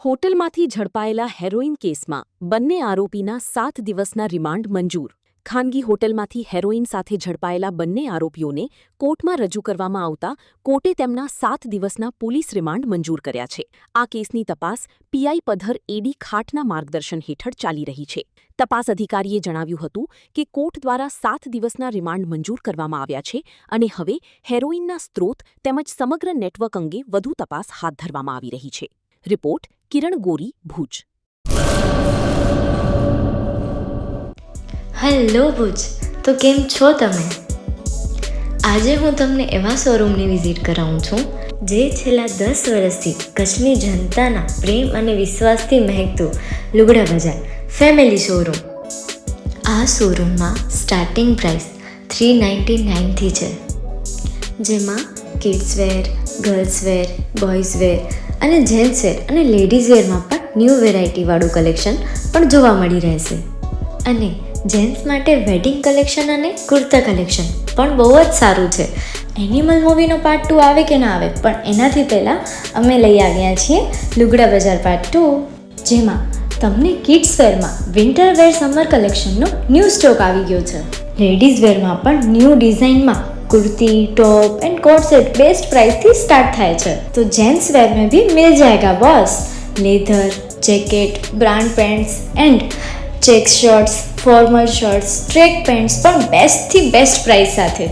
હોટલમાંથી ઝડપાયેલા heroine કેસમાં બંને આરોપીના 7 દિવસના રિમાન્ડ મંજૂર. ખાનગી હોટલમાંથી હેરોઇન સાથે ઝડપાયેલા બંને આરોપીઓને કોર્ટમાં રજૂ કરવામાં આવતા કોર્ટે તેમના 7 દિવસના પોલીસ રિમાન્ડ મંજૂર કર્યા છે. આ કેસની તપાસ પીઆઈ પધર એડી ખાટના માર્ગદર્શન હેઠળ ચાલી રહી છે. તપાસ અધિકારીએ જણાવ્યું હતું કે કોર્ટ દ્વારા 7 દિવસના રિમાન્ડ મંજૂર કરવામાં આવ્યા છે અને હવે હેરોઇનના સ્ત્રોત તેમજ સમગ્ર નેટવર્ક અંગે વધુ તપાસ હાથ ધરવામાં આવી રહી છે. રિપોર્ટ કિરણ ગોરી, ભુજ. હેલો ભુજ, તો કેમ છો તમે? આજે હું તમને એવા શોરૂમની વિઝિટ કરાવું છું જે છેલ્લા 10 વર્ષથી કચ્છની જનતાના પ્રેમ અને વિશ્વાસથી મહેકતું લુગડા બજાર ફેમિલી શોરૂમ. આ શોરૂમમાં સ્ટાર્ટિંગ પ્રાઇસ 399થી છે, જેમાં કિડ્સવેર, ગર્લ્સવેર, બોયઝવેર અને જેન્ટ્સવેર અને લેડીઝવેરમાં પણ ન્યૂ વેરાયટીવાળું કલેક્શન પણ જોવા મળી રહેશે. અને જેન્ટ્સ માટે વેડિંગ કલેક્શન અને કુર્તા કલેક્શન પણ બહુ જ સારું છે. એનિમલ મૂવીનો પાર્ટ 2 આવે કે ના આવે, પણ એનાથી પહેલાં અમે લઈ આવ્યા છીએ લુગડા બજાર પાર્ટ 2, જેમાં તમને કિડ્સ વેરમાં વિન્ટર વેર સમર કલેક્શનનો ન્યૂ સ્ટોક આવી ગયો છે. લેડીઝ વેરમાં પણ ન્યૂ ડિઝાઇનમાં kurti, top and coat set best price थी स्टार्ट થાય છે. तो जेंट्स वेयर में भी मिल जाएगा boss. Leather, jacket, brand pants and check shirts, formal shirts, track pants પણ બેસ્ટથી બેસ્ટ પ્રાઇસ સાથે.